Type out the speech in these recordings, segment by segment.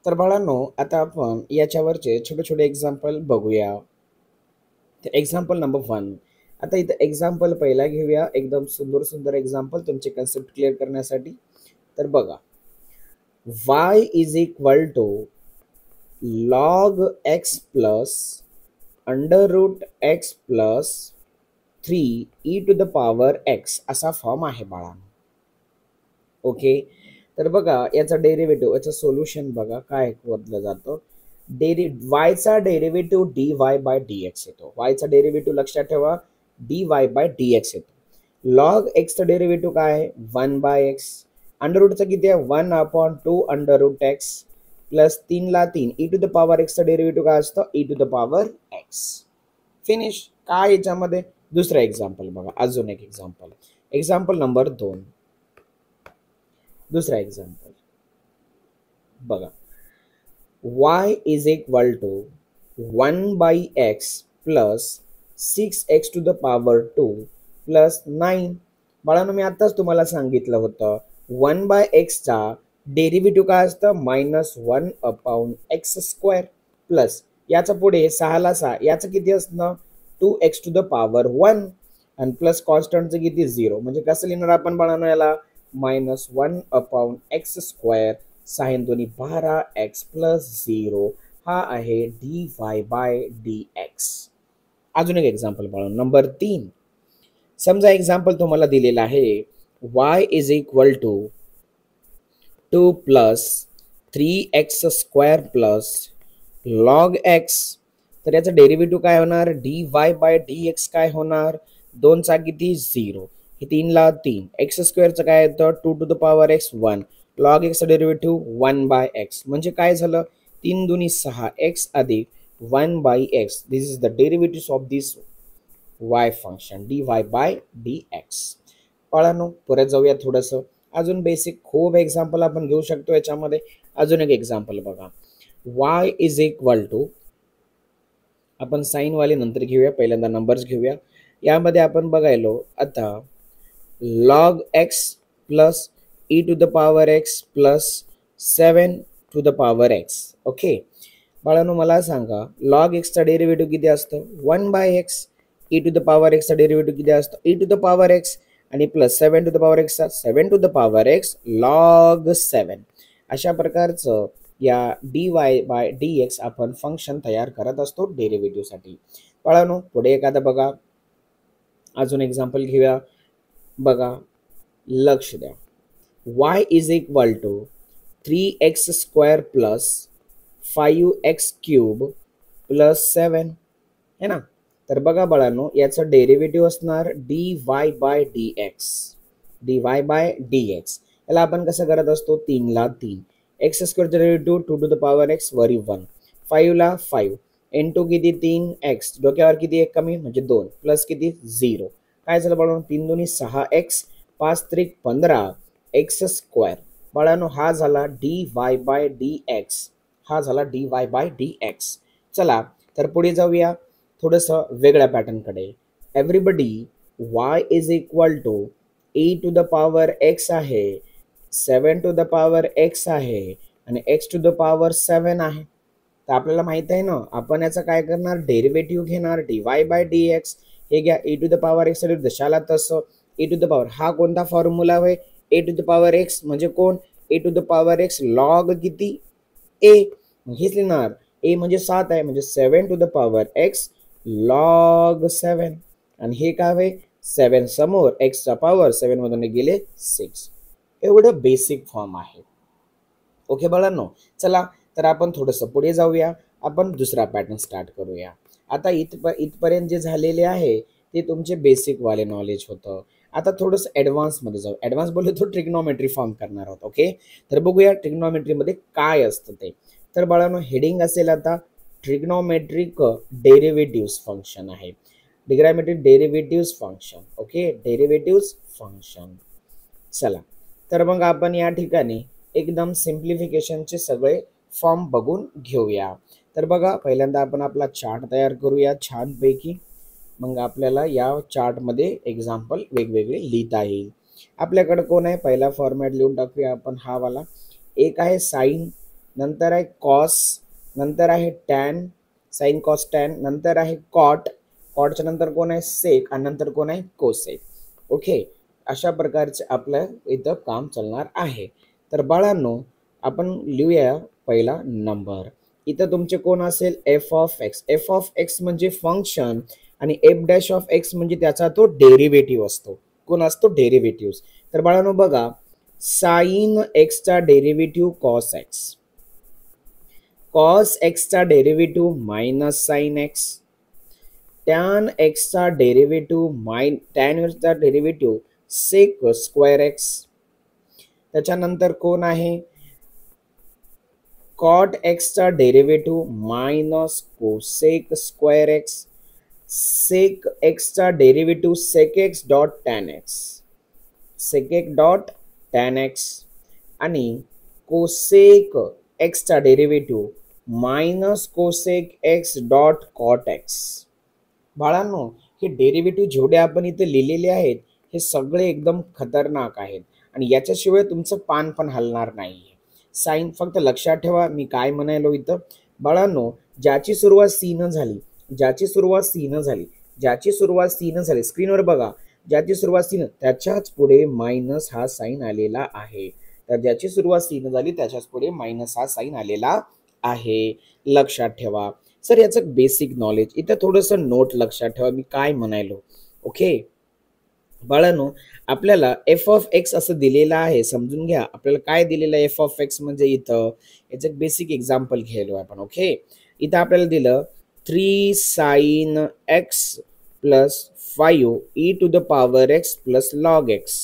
तर बाळांनो, आता आपण याच्यावरचे छोटे छोटे एक्झाम्पल बघूया. तर एक्झाम्पल नंबर 1. आता इथं एक्झाम्पल पहिला घेऊया, एकदम सुंदर सुंदर एक्झाम्पल तुमचे कन्सेप्ट क्लिअर करण्यासाठी. तर बघा, y is equal to log x plus under root x plus 3 e to the power x असा फॉर्म आहे बाळांनो. ओके, तर बघा याचा डेरिव्हेटिव्ह, याचं सोल्युशन बघा काय वरलं जातं. वायचा डेरिव्हेटिव्ह dy बाय dx येतो. वायचा डेरिव्हेटिव्ह लक्षात ठेवा, dy बाय dx येतो. लॉग एक्सचं डेरिव्हेटिव्ह काय आहे, 1 बाय एक्स. अंडर रूटचं किती आहे, 1/2 अंडर रूट एक्स प्लस 3 ला 3 e टू द पॉवर एक्सचं डेरिव्हेटिव्ह काय असतं, e to the power x. Finish. काय याच्यामध्ये दुसरं एक्झाम्पल बघा, अजून एक एक्झाम्पल, एक्झाम्पल नंबर 2. दुसरा एक्झाम्पल बघा, y is equal to 1 by x plus 6x to the power 2 plus 9. बाळांनो, मी आताच तुम्हाला सांगितलं होतं 1 बाय एक्सचा डेरिव्हेटिव्ह काय असतं, -1/x² प्लस याचा पुढे 6 ला 6 याचं किती असणं, 2x टू द पॉवर 1 आणि प्लस कॉन्स्टंटचं किती 0. म्हणजे कसं लिहिणार आपण बाळांनो याला, -1/x², साइन दोन्ही 12x प्लस 0. हा आहे dy बाय dx. अजून एक एक्झाम्पल पाहू, नंबर 3. समजा एक्झाम्पल तुम्हाला दिलेला आहे, y is equal to 2 plus 3x² plus log x. तर याचं डेरिव्हेटिव्ह काय होणार, dy बाय dx काय होणार, 2 चा किती 0, 3 ला 3, x² काय येतं 2 to the power x 1, log x derivative 1 by x. म्हणजे काय झालं, 3 दुनी 6 x अधिक 1 by x. This is the derivative of this y function, dy by dx. बाळांनो, पुढे जाऊया थोडंसं, अजून बेसिक खूप एक्झाम्पल आपण घेऊ शकतो याच्यामध्ये. अजून एक एक्झाम्पल बघा, y इज इक्वल टू, आपण साइन वाले नंतर घेऊया, पहिल्यांदा नंबर्स घेऊया. यामध्ये आपण बघायलो आता log x plus e to the power x plus 7 to the power x. Okay बाळांनो, मला सांगा लॉग एक्सचा डेरिव्हेटिव्ह किती असतं, 1 by x. e to the power एक्सचा डेरिव्हेटिव्ह किती असतं, e to the power x आणि प्लस 7 टू द पॉवर एक्सचा 7 to the power x log 7. अशा प्रकारचं या dy बाय dx आपण फंक्शन तयार करत असतो डेरिव्हेटिव्हसाठी. बाळांनो, पुढे एखादा बघा, अजून एक्झाम्पल घेऊया. बघा, लक्ष द्या, y is equal to 3x² plus 5x³ plus 7 है ना. तर बघा बाळांनो, याचं डेरिव्हेटिव्ह असणार dy by dx, dy by dx. याला आपण कसं करत असतो, 3 ला 3, x² derivative 2 to the power x वरी 1, 5 ला 5 इंटू किती 3x, डोक्यावर किती एक कमी म्हणजे 2 प्लस किती 0. काय झालं बाळांनो, 3 दुनी 6x, 5 त्रिक 15 x². बाळांनो, हा झाला dy बाय dx, हा झाला dy बाय dx. चला तर पुढे जाऊया थोडंसं वेगळ्या पॅटर्नकडे. Everybody, y is equal to e to the power x आहे, 7 टू द पॉवर x आहे आणि x टू द पॉवर 7 आहे. तर आपल्याला माहित आहे ना, आपण याचा काय करणार, डेरिव्हेटिव्ह घेणार dy बाय dx. हे घ्या e to the power x दशाला तसं e टू द पॉवर, हा कोणता फॉर्म्युला आहे, a to the power x म्हणजे कोण, a to the power x log किती a. हेच लिहिणार, a म्हणजे 7 आहे म्हणजे 7 to the power x log 7. आणि हे काय आहे, 7 समोर x चा पॉवर 7 मधून गेले 6. एवढं बेसिक फॉर्म आहे. ओके बाळांनो, चला तर आपण थोडंसं पुढे जाऊया, आपण दुसरा पॅटर्न स्टार्ट करूया. आता इथपर्यंत जे झालेले आहे ते तुमचे बेसिक वाले नॉलेज होतं. आता थोडंसं ॲडव्हान्समध्ये जाऊ. ॲडव्हान्स बोलले तर ट्रिग्नॉमेट्री फॉर्म करणार आहोत. ओके, तर बघूया ट्रिग्नॉमेट्रीमध्ये काय असतं ते. तर बाळांनो, हेडिंग असेल आता ट्रिग्नॉमेट्रिक डेरिव्हेटिव्ह्स फंक्शन आहे, trigonometric derivatives function. Okay, derivatives function. चला तर मग आपण या ठिकाणी एकदम सिम्प्लिफिकेशनचे सगळे फॉर्म बघून घेऊया. तर बघा, पहिल्यांदा आपण आपला चार्ट तयार करूया छानपैकी. मग आपल्याला या चार्टमध्ये एक्झाम्पल वेगवेगळे लिहिता येईल. आपल्याकडे कोण आहे, पहिला फॉर्मॅट लिहून टाकूया आपण हा वाला. एक आहे साइन नंतर आहे कॉस, नंतर आहे टॅन, साइन कॉस टॅन, नंतर आहे कॉट, कॉटच्या नंतर कोण आहे सेक, आणि नंतर कोण आहे कोसेक. ओके, अशा प्रकारचे आपलं इथं काम चालणार आहे. तर बाळांनो, आपण लिहूया पहिला नंबर. इथं तुमचे कोण असेल F of x. F of x म्हणजे फंक्शन आणि एफ डॅश ऑफ एक्स म्हणजे त्याचा तो डेरिव्हेटिव्ह असतो. कोण असतो डेरिव्हेटिव्ह. तर बाळांनो बघा, साइन एक्सचा डेरिव्हेटिव्ह कॉस एक्स, कॉस एक्सचा derivative minus sine x, tan एक्सचा डेरिव्हेटिव्ह टॅन एक्सचा डेरिव्हेटिव्ह सेक स्क्वेअर एक्स. त्याच्यानंतर कोण आहे कॉट एक्सचा derivative minus cosec square x, sec एक्सचा derivative sec x dot tan x, sec x dot tan x, आणि cosec एक्सचा derivative minus cosec x dot cot x. बाळांनो, हे डेरिव्हेटिव्ह जेवढे आपण इथे लिहिलेले आहेत हे सगळे एकदम खतरनाक आहेत आणि याच्याशिवाय तुमचं पान पण हलणार नाही. साइन फक्त लक्षात ठेवा मी काय म्हणायलो इथं. बाळांनो, ज्याची सुरुवात सी न झाली, ज्याची सुरुवात सी न झाली, ज्याची सुरुवात सी न झाली, स्क्रीनवर बघा, ज्याची सुरुवात सी न, त्याच्याच पुढे मायनस हा साइन आलेला आहे. तर ज्याची सुरुवात सी न झाली त्याच्याच पुढे मायनस हा साइन आलेला आहे. लक्षात ठेवा. सर याचं बेसिक नॉलेज इथं थोडंसं नोट लक्षात ठेवा मी काय म्हणायलो. ओके बाळांनो, आपल्याला एफ ऑफ एक्स असं दिलेलं आहे, समजून घ्या आपल्याला काय दिलेलं आहे एफ ऑफ एक्स म्हणजे. इथं याचं एक बेसिक एक्झाम्पल घ्यायलो आपण. ओके, इथं आपल्याला दिलं 3 sine x plus 5 e to the power x plus log x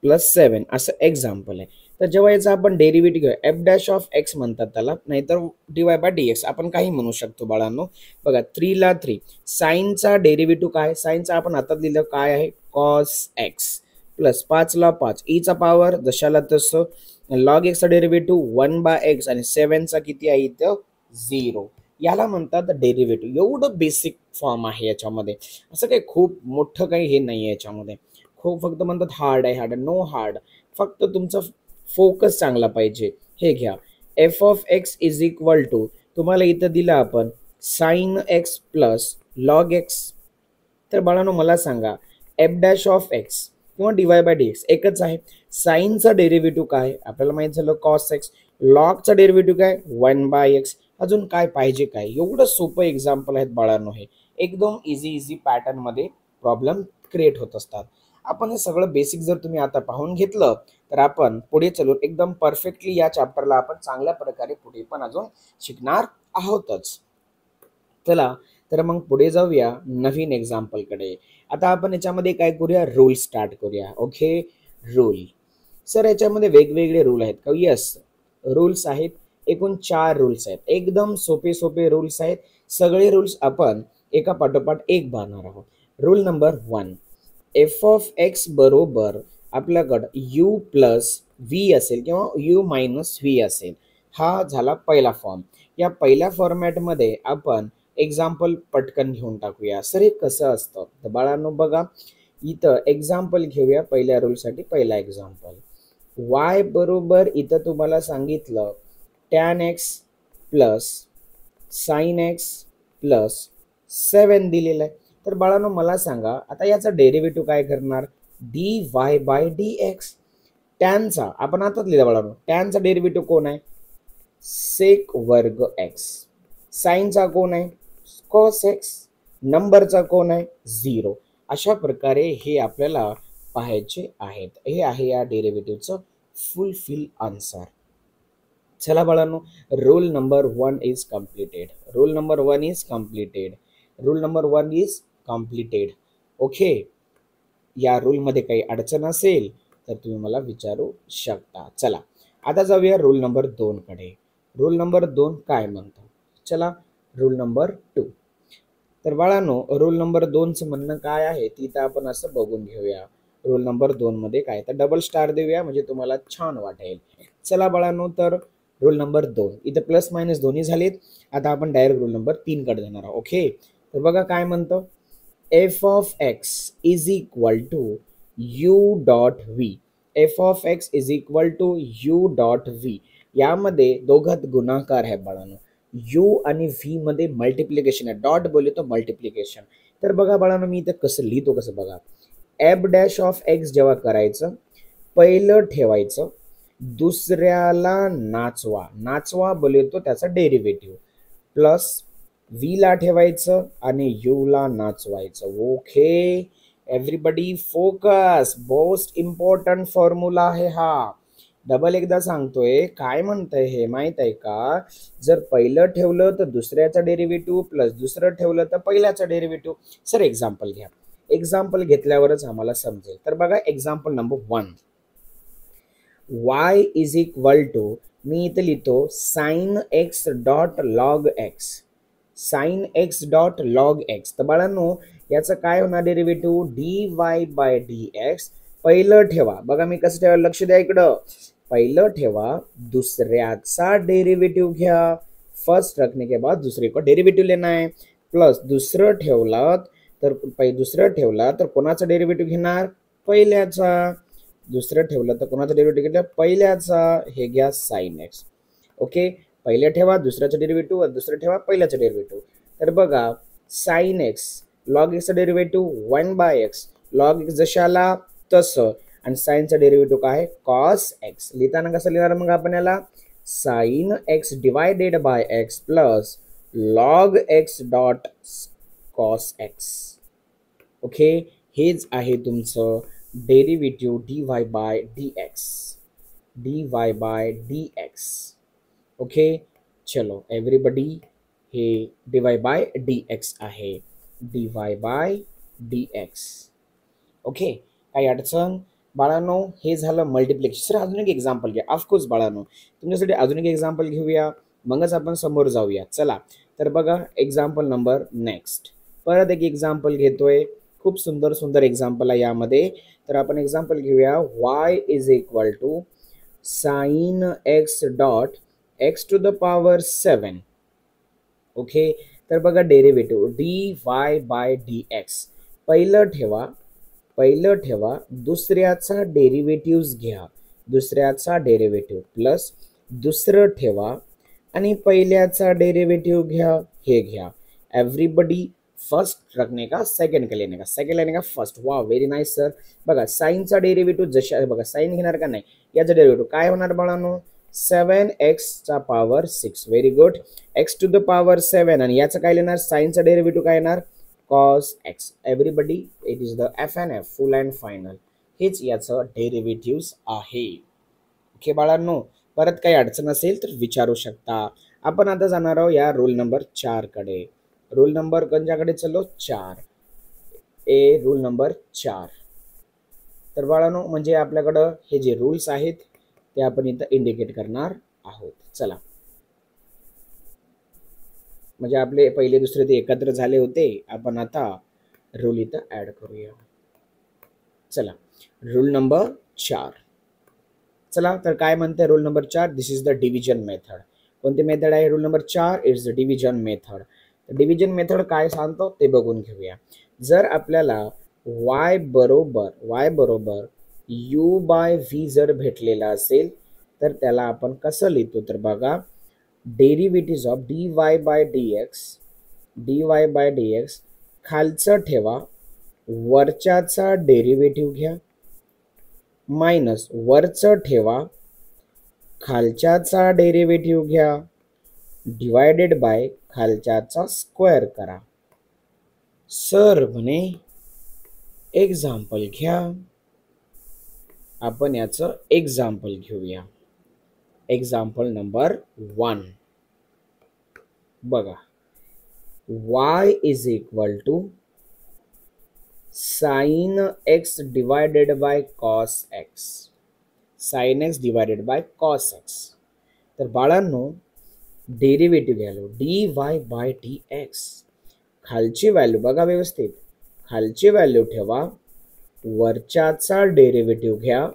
plus 7 असं एक्झाम्पल आहे. तर जेव्हा याचा आपण डेरिव्हेटिव्ह घेऊ, एफ डॅश ऑफ एक्स म्हणतात त्याला, नाहीतर डीवाय बाय डी एक्स आपण काही म्हणू शकतो बाळांनो. बघा 3 ला 3, साईनचा डेरिव्हेटिव्ह काय, साईनचा आपण आता लिहिलं काय आहे कॉस एक्स, प्लस 5 ला 5 ईचा पॉवर जशाला तसं, लॉग एक्सचा डेरिव्हेटिव्ह 1 बाय एक्स, आणि 7चा किती आहे इथं 0. याला म्हणतात डेरिव्हेटिव्ह. एवढं बेसिक फॉर्म आहे याच्यामध्ये, असं काही खूप मोठं काही हे नाही आहे याच्यामध्ये. खूप फक्त म्हणतात हार्ड आहे, हार्ड नो हार्ड, फक्त तुमचा फोकस चांगला पाहिजे. हे घ्या, f of x is equal to, तुम्हाला इथं दिलं आपण sine x plus log x. तर बाळांनो मला सांगा एफ डॅश ऑफ एक्स किंवा डीवाय बाय डी एक्स एकच आहे. साइनचा डेरिव्हेटिव्ह काय आपल्याला माहित झालं कॉस एक्स, लॉगचा डेरिव्हेटिव्ह काय 1 बाय एक्स. अजून काय पाहिजे काय, एवढं सोपं एक्झाम्पल आहेत बाळांनो. हे एकदम इझी पॅटर्न मध्ये प्रॉब्लेम क्रिएट होत असतात. आपण हे सगळं बेसिक जर तुम्ही आता पाहून घेतलं तर आपण पुढे चलून एकदम परफेक्टली या चॅप्टरला आपण चांगल्या प्रकारे पुढे पण अजून शिकणार आहोतच. चला तर मग पुढे जाऊया नवीन एक्झाम्पल कडे. आता आपण याच्यामध्ये काय करूया, रूल स्टार्ट करूया. Okay, rule. सर याच्यामध्ये वेगवेगळे रूल आहेत का, यस रूल्स आहेत. एकूण 4 रूल्स आहेत, एकदम सोपे रूल्स आहेत. सगळे रूल्स आपण एका पाठोपाठ एक पाहणार आहोत. Rule number 1, F of x बरोबर आपल्याकडं यू प्लस व्ही असेल किंवा यू मायनस व्ही असेल. हा झाला पहिला फॉर्म. या पहिल्या फॉर्मॅटमध्ये आपण एक्झाम्पल पटकन घेऊन टाकूया. सर हे कसं असतं तर बाळांनो बघा, इथं एक्झाम्पल घेऊया पहिल्या रूलसाठी. पहिला एक्झाम्पल वाय बरोबर इथं तुम्हाला सांगितलं tan x plus sine x plus 7 दिलेलं आहे. तर बाळांनो मला सांगा आता याचा डेरिव्हेटिव्ह काय करणार, d y by d x. टॅनचा आपण आताच लिहिला बाळांनो, टॅनचा डेरिव्हेटिव्ह कोण आहे सेक वर्ग एक्स, साइनचा कोण आहे कॉस एक्स, नंबरचा कोण आहे 0. अशा प्रकारे हे आपल्याला पाहायचे आहेत. हे आहे या डेरिव्हेटिव्हचं फुलफिल आन्सर. चला बाळांनो, rule number 1 is completed. Rule number 1 is completed. Rule number 1 is completed. Okay, या रूलमध्ये काही अडचण असेल तर तुम्ही मला विचारू शकता. चला आता जाऊया रूल नंबर 2 कडे. रूल नंबर 2 काय म्हणतो, चला रूल नंबर 2. तर बाळांनो रूल नंबर 2चं म्हणणं काय आहे तिथं आपण असं बघून घेऊया. रूल नंबर 2 मध्ये काय, तर डबल स्टार देऊया म्हणजे तुम्हाला छान वाटेल. चला बाळांनो, तर रूल नंबर 2 इथं प्लस मायनस दोन्ही झालेत. आता आपण डायरेक्ट रूल नंबर 3 कडे जाणार आहोत. ओके, तर बघा काय म्हणतो, f of x is equal to u dot v. F of x is equal to u dot v. यामध्ये दोघात गुणाकार आहे बाळांनो. यू आणि व्ही मध्ये मल्टिप्लिकेशन आहे. डॉट बोलले तो मल्टिप्लिकेशन. तर बघा बाळांनो मी इथं कसं लिहितो कसं बघा. एफ डॅश ऑफ एक्स जेव्हा करायचं पहिलं ठेवायचं, दुसऱ्याला नाचवा. नाचवा बोलतो त्याचा डेरिव्हेटिव्ह प्लस व्ही ला ठेवायचं आणि यू ला नाचवायचं. Okay everybody focus. Most important formula आहे हा. डबल एकदा सांगतोय काय म्हणतंय हे माहित आहे का. जर पहिलं ठेवलं तर दुसऱ्याचा डेरिव्हेटिव्ह प्लस दुसरं ठेवलं तर पहिल्याचा डेरिव्हेटिव्ह. सर एक्झाम्पल घ्या. एक्झाम्पल घेतल्यावरच आम्हाला समजेल. तर बघा example number 1. y is equal to मी इथं लिहितो sine x dot log x. Sine x dot log x. तर बाळांनो याचं काय होणार derivative d y by d x. पहिलं ठेवा बघा मी कसं ठेवा लक्ष द्या इकडं. पहिलं ठेवा दुसऱ्याचा डेरिव्हेटिव्ह घ्या. फर्स्ट रखने के बाद दूसरे को डेरिव्हेटिव्ह लेना है. प्लस दुसरं ठेवलं तर दुसरं ठेवला तर कोणाचा डेरिव्हेटिव्ह घेणार पहिल्याचा. दुसरं ठेवलं तर कोणाचा डेरिव्हेटिव्ह घेतला पहिल्याचा. हे घ्या साइन एक्स. ओके पहिले ठेवा दुसऱ्याचा डेरिव्हेटिव्ह दुसरं ठेवा पहिल्याचा डेरिव्हेटिव्ह. तर बघा साइन एक्स लॉग एक्सचा डेरिव्हेटिव्ह 1/x. लॉग एक्स जशाला तसं आणि साइनचा डेरिव्हेटिव्ह काय कॉस एक्स. लिहिताना कसं लिहिणार मग आपण याला sine x divided by x plus log x dot cos x. Okay हेच आहे तुमचं derivative dy by dx. dy by dx. Okay चलो एव्हरीबडी हे dy बाय dx आहे. dy by dx. ओके काही अडचण बाळांनो. हे झालं मल्टिप्लिकेशन. सर अजून एक एक्झाम्पल घ्या. ऑफकोर्स बाळांनो तुमच्यासाठी अजून एक एक्झाम्पल घेऊया मगच आपण समोर जाऊया. चला तर बघा एक्झाम्पल नंबर नेक्स्ट. परत एक एक्झाम्पल घेतोय. खूप सुंदर सुंदर एक्झाम्पल आहे यामध्ये. तर आपण एक्झाम्पल घेऊया. y is equal to sine x dot x to the power 7. Okay तर बघा derivative d y by d x. पहिलं ठेवा दुसऱ्याचा डेरिव्हेटिव्ह घ्या. दुसऱ्याचा डेरिव्हेटिव्ह प्लस दुसरं ठेवा आणि पहिल्याचा डेरिव्हेटिव्ह घ्या. हे घ्या एव्हरीबडी. फर्स्ट रखने का सेकंड का लेने का. सेकंड लेने का फर्स्ट. वा व्हेरी नाईस सर. बघा साईनचा डेरिव्हेटिव्ह जशा बघा साईन घेणार का नाही याचा डेरिव्हेटिव्ह काय होणार बाळांनो 7x चा power 6. Very good. x to the power 7 आणि याचं काय लेणार साईनचा डेरिव्हेटिव्ह काय येणार cos x. Everybody it is the FNF full and final. हेच याचं डेरिव्हेटिव्ह आहे. ओके बाळांनो परत काही अडचण असेल तर विचारू शकता. आपण आता जाणार आहोत या रूल नंबर 4 कडे. रूल नंबर कोणत्याकडे चलो 4. Rule number 4. तर बाळांनो म्हणजे आपल्याकडं हे जे रूल्स आहेत ते आपण इथं इंडिकेट करणार आहोत. चला म्हणजे आपले पहिले दुसरे ते एकत्र झाले होते. आपण आता रूल इथं ऍड करूया. चला रूल नंबर 4. चला तर काय म्हणते rule number 4. This is the division method. कोणती मेथड आहे rule number 4 is the division method. Division method काय सांगतो ते बघून घेऊया. जर आपल्याला y बरोबर u बाय v जर भेटलेला असेल तर त्याला आपण कसं लिहितो तर बघा derivative of dy by dx. खालचं ठेवा वरच्याचा डेरिव्हेटिव्ह घ्या मायनस वरचं ठेवा खालच्याचा डेरिव्हेटिव्ह घ्या डिवायडेड बाय खालच्याचा स्क्वेअर करा. सर म्हणे एक्झाम्पल घ्या. आपण याचं एक्झाम्पल घेऊया. Example number 1. बघा y is equal to sine x divided by cos x. Sine x divided by cos x. तर बाळांनो डेरिव्हेटिव्ह घ्यालो dy बाय dx. खालची व्हॅल्यू बघा व्यवस्थित. खालची व्हॅल्यू ठेवा वरच्याचा डेरिव्हेटिव्ह घ्या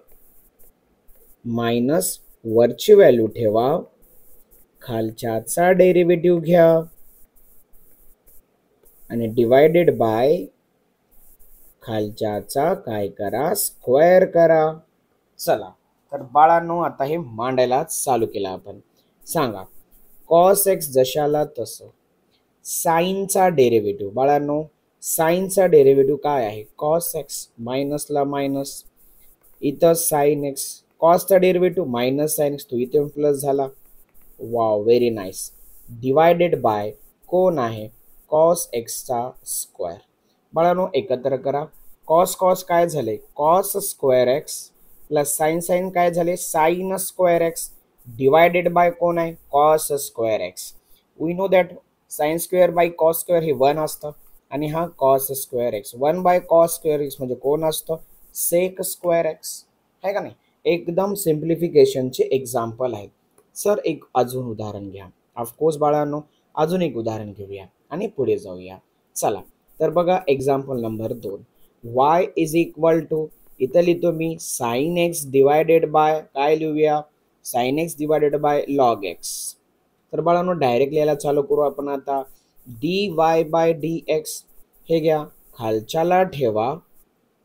मायनस वरची व्हॅल्यू ठेवा खालच्याचा डेरिव्हेटिव्ह घ्या आणि डिवायडेड बाय खालच्याचा काय करा स्क्वेअर करा. चला तर बाळांनो आता हे मांडायला चालू केलं आपण. सांगा कॉस एक्स जशाला तसं साईनचा डेरिव्हेटिव्ह. बाळांनो साईनचा डेरिव्हेटिव्ह काय आहे? कॉस एक्स मायनसला मायनस, इथं साइन एक्स, कॉसचा डेरिव्हेटिव्ह मायनस साइन एक्स, तो इथे प्लस झाला. Wow very nice. Divided by कोण आहे? कॉस एक्सचा स्क्वेअर. बाळांनो एकत्र करा. कॉस कॉस काय झाले? Cos square x plus sine sine काय झाले? Sine square x divided by कोण आहे? Cos square x. We know that sine square by cos square हे 1 असतं आणि हा cos square x. 1 by cos square x म्हणजे कोण असतं? Sec square x. आहे का नाही? एकदम सिम्प्लिफिकेशनचे एक्झाम्पल आहेत. सर एक अजून उदाहरण घ्या. ऑफकोर्स बाळांनो अजून एक उदाहरण घेऊया आणि पुढे जाऊया. चला तर बघा example number 2. y is equal to, इथं लिहितो मी साइन एक्स डिवायडेड बाय काय लिहूया? Sine x divided by log x. तर बाळांनो डायरेक्ट लिहायला चालू करू आपण आता. D y by d x हे घ्या, खालच्याला ठेवा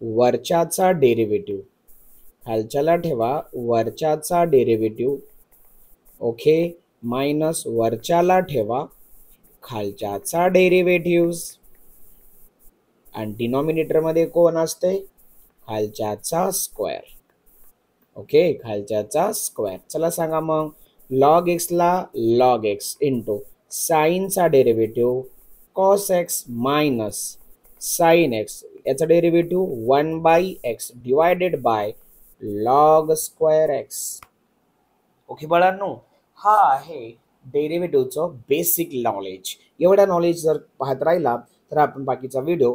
वरच्याचा डेरिव्हेटिव्ह, खालच्याला ठेवा वरच्याचा डेरिव्हेटिव्ह. ओके, मायनस वरच्याला ठेवा खालच्याचा डेरिव्हेटिव्ह आणि डिनॉमिनेटर मध्ये कोण असते? खालच्याचा स्क्वेअर. ओके, खालच्याचा स्क्वेअर. चला सांगा मग लॉग एक्सला लॉग एक्स इंटू साईनचा derivative cos x minus sine x, याचा derivative 1 by x divided by log square x. Okay बाळांनो, हा आहे डेरिव्हेटिव्हचं बेसिक नॉलेज. एवढ्या नॉलेज जर पाहत राहिला तर आपण बाकीचा व्हिडिओ